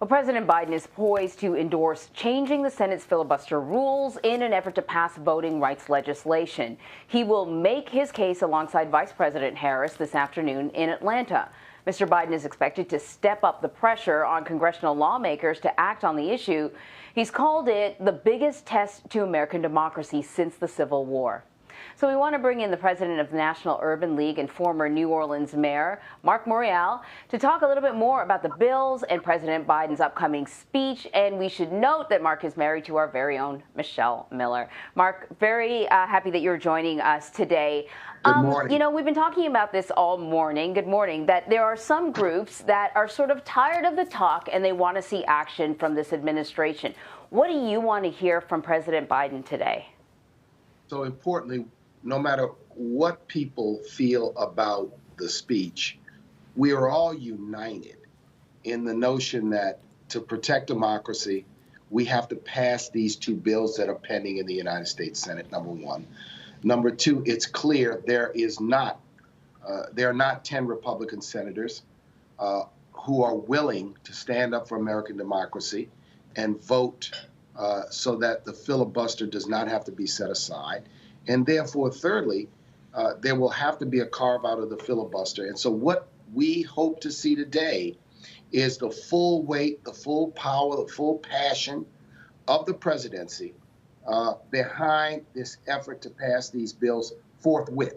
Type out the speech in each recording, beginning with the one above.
Well, President Biden is poised to endorse changing the Senate's filibuster rules in an effort to pass voting rights legislation. He will make his case alongside Vice President Harris this afternoon in Atlanta. Mr. Biden is expected to step up the pressure on congressional lawmakers to act on the issue. He's called it the biggest test to American democracy since the Civil War. So we want to bring in the president of the National Urban League and former New Orleans mayor, Marc Morial, to talk a little bit more about the bills and President Biden's upcoming speech. And we should note that Marc is married to our very own Michelle Miller. Marc, very happy that you're joining us today. Good morning. You know, we've been talking about this all morning, good morning, that there are some groups that are sort of tired of the talk and they want to see action from this administration. What do you want to hear from President Biden today? So importantly, no matter what people feel about the speech, we are all united in the notion that to protect democracy, we have to pass these two bills that are pending in the United States Senate, number one. Number two, it's clear there are not 10 Republican senators who are willing to stand up for American democracy and vote so that the filibuster does not have to be set aside. And therefore, thirdly, there will have to be a carve out of the filibuster. And so what we hope to see today is the full weight, the full power, the full passion of the presidency behind this effort to pass these bills forthwith,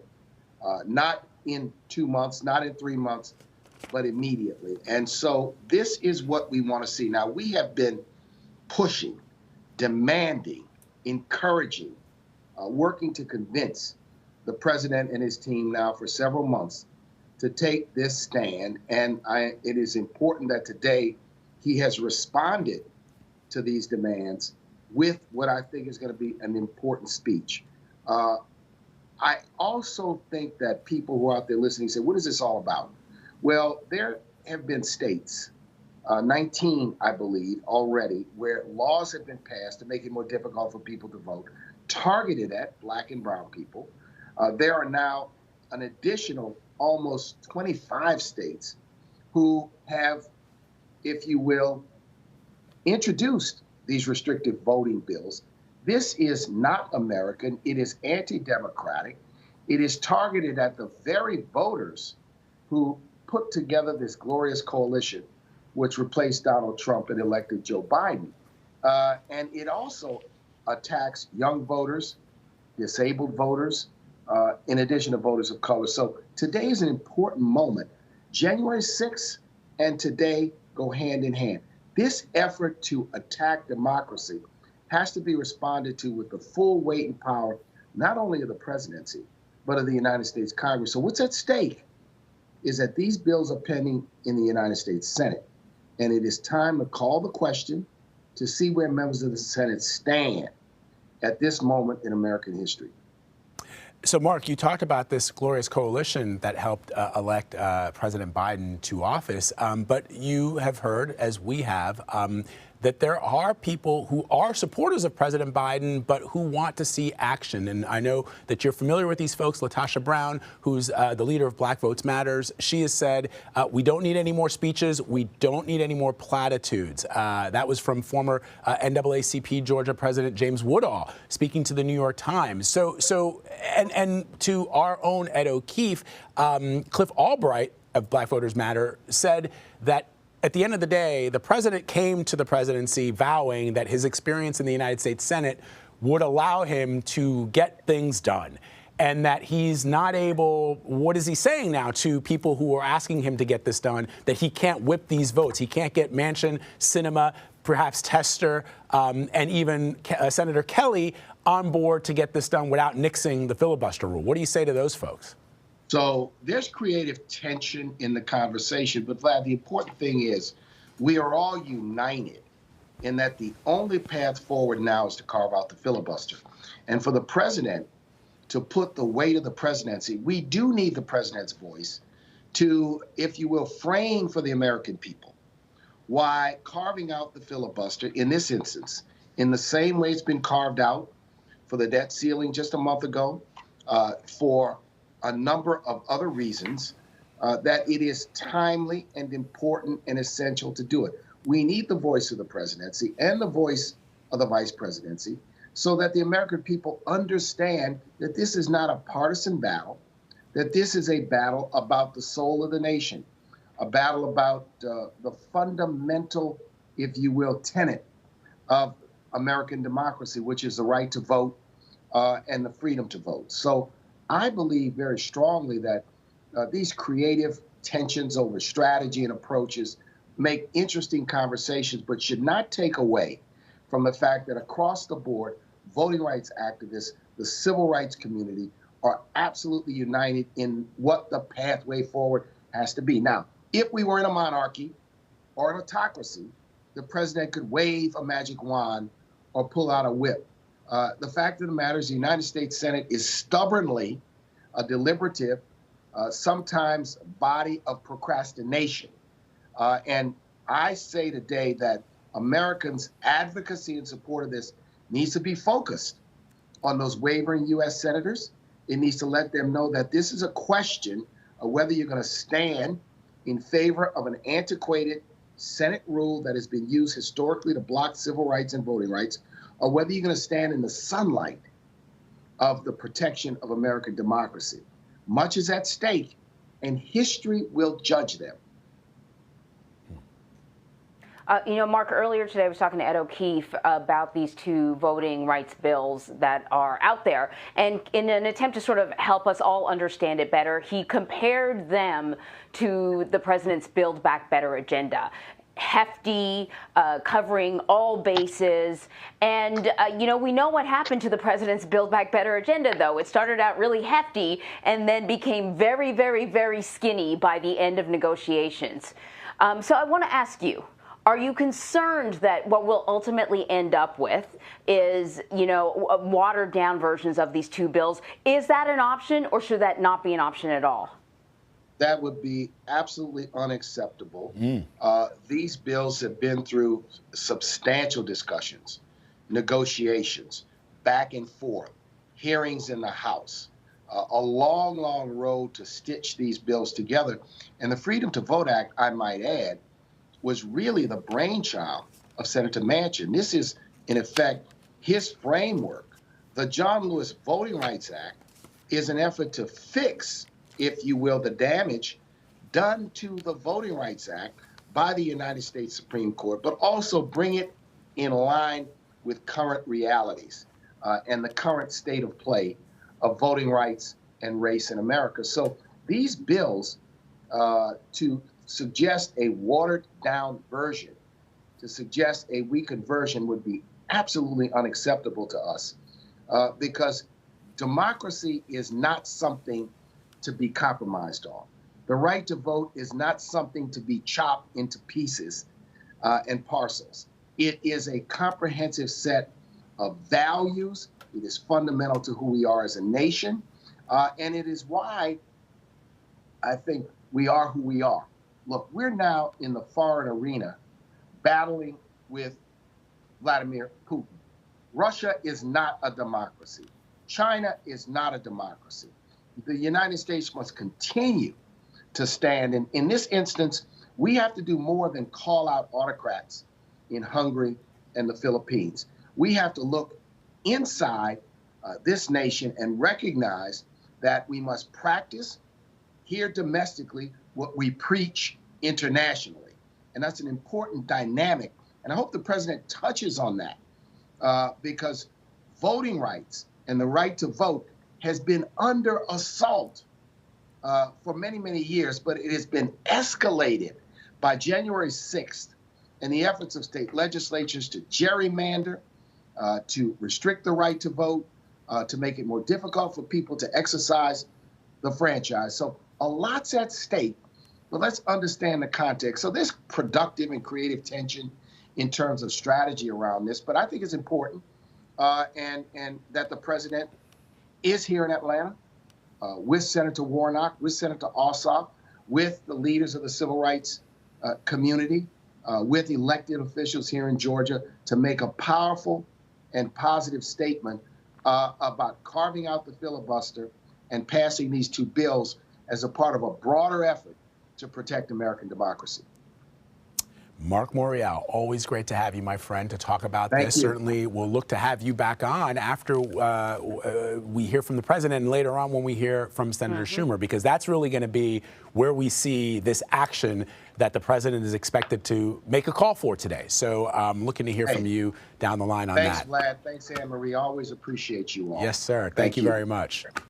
not in 2 months, not in 3 months, but immediately. And so this is what we want to see. Now, we have been pushing, demanding, encouraging, working to convince the president and his team now for several months to take this stand. And it is important that today he has responded to these demands with what I think is going to be an important speech. I also think that people who are out there listening say, what is this all about? Well, there have been states, 19, I believe, already, where laws have been passed to make it more difficult for people to vote, targeted at Black and brown people. There are now an additional almost 25 states who have, if you will, introduced these restrictive voting bills. This is not American. It is anti-democratic. It is targeted at the very voters who put together this glorious coalition which replaced Donald Trump and elected Joe Biden. And it also attacks young voters, disabled voters, in addition to voters of color. So today is an important moment. January 6th and today go hand in hand. This effort to attack democracy has to be responded to with the full weight and power, not only of the presidency, but of the United States Congress. So what's at stake is that these bills are pending in the United States Senate. And it is time to call the question to see where members of the Senate stand at this moment in American history. So, Marc, you talked about this glorious coalition that helped elect President Biden to office, but you have heard, as we have, that there are people who are supporters of President Biden, but who want to see action. And I know that you're familiar with these folks. Latasha Brown, who's the leader of Black Votes Matters, she has said, we don't need any more speeches. We don't need any more platitudes. That was from former NAACP Georgia President James Woodall, speaking to the New York Times. And to our own Ed O'Keefe, Cliff Albright of Black Voters Matter said that at the end of the day, the president came to the presidency vowing that his experience in the United States Senate would allow him to get things done, and that he's not able, what is he saying now to people who are asking him to get this done, that he can't whip these votes. He can't get Manchin, Sinema, perhaps Tester, and even Senator Kelly on board to get this done without nixing the filibuster rule. What do you say to those folks? So there's creative tension in the conversation, but Vlad, the important thing is we are all united in that the only path forward now is to carve out the filibuster. And for the president to put the weight of the presidency, we do need the president's voice to, if you will, frame for the American people why carving out the filibuster in this instance, in the same way it's been carved out for the debt ceiling just a month ago, for a number of other reasons, that it is timely and important and essential to do it. we need the voice of the presidency and the voice of the vice presidency so that the American people understand that this is not a partisan battle, that this is a battle about the soul of the nation, a battle about the fundamental, if you will, tenet of American democracy, which is the right to vote and the freedom to vote. So I believe very strongly that these creative tensions over strategy and approaches make interesting conversations, but should not take away from the fact that across the board, voting rights activists, the civil rights community are absolutely united in what the pathway forward has to be. Now, if we were in a monarchy or an autocracy, the president could wave a magic wand or pull out a whip. The fact of the matter is the United States Senate is stubbornly a deliberative, sometimes body of procrastination. And I say today that Americans' advocacy in support of this needs to be focused on those wavering U.S. senators. It needs to let them know that this is a question of whether you're going to stand in favor of an antiquated Senate rule that has been used historically to block civil rights and voting rights, or whether you're going to stand in the sunlight of the protection of American democracy. Much is at stake, and history will judge them. Mark, earlier today I was talking to Ed O'Keefe about these two voting rights bills that are out there. And in an attempt to sort of help us all understand it better, he compared them to the president's Build Back Better agenda. Hefty, covering all bases. And, we know what happened to the president's Build Back Better agenda, though. It started out really hefty and then became very, very, very skinny by the end of negotiations. So I want to ask you, are you concerned that what we'll ultimately end up with is, watered down versions of these two bills? Is that an option, or should that not be an option at all? That would be absolutely unacceptable. These bills have been through substantial discussions, negotiations, back and forth, hearings in the House, a long, long road to stitch these bills together. And the Freedom to Vote Act, I might add, was really the brainchild of Senator Manchin. This is, in effect, his framework. The John Lewis Voting Rights Act is an effort to fix, if you will, the damage done to the Voting Rights Act by the United States Supreme Court, but also bring it in line with current realities and the current state of play of voting rights and race in America. So these bills, to suggest a watered-down version, to suggest a weakened version would be absolutely unacceptable to us because democracy is not something to be compromised on. The right to vote is not something to be chopped into pieces and parcels. It is a comprehensive set of values. It is fundamental to who we are as a nation. And it is why I think we are who we are. Look, we're now in the foreign arena battling with Vladimir Putin. Russia is not a democracy. China is not a democracy. The United States must continue to stand. And in this instance, we have to do more than call out autocrats in Hungary and the Philippines. We have to look inside this nation and recognize that we must practice here domestically what we preach internationally. And that's an important dynamic. And I hope the president touches on that because voting rights and the right to vote has been under assault for many, many years, but it has been escalated by January 6th and the efforts of state legislatures to gerrymander, to restrict the right to vote, to make it more difficult for people to exercise the franchise. So a lot's at stake, but let's understand the context. So there's productive and creative tension in terms of strategy around this, but I think it's important and that the president is here in Atlanta with Senator Warnock, with Senator Ossoff, with the leaders of the civil rights community, with elected officials here in Georgia to make a powerful and positive statement about carving out the filibuster and passing these two bills as a part of a broader effort to protect American democracy. Marc Morial, always great to have you, my friend, to talk about Thank this. you. Certainly, we'll look to have you back on after we hear from the president and later on when we hear from Senator Schumer, because that's really going to be where we see this action that the president is expected to make a call for today. So I'm looking to hear from you down the line on Thanks, that. Vlad. Thanks, Anne Marie. Always appreciate you all. Yes, sir. Thank you very much.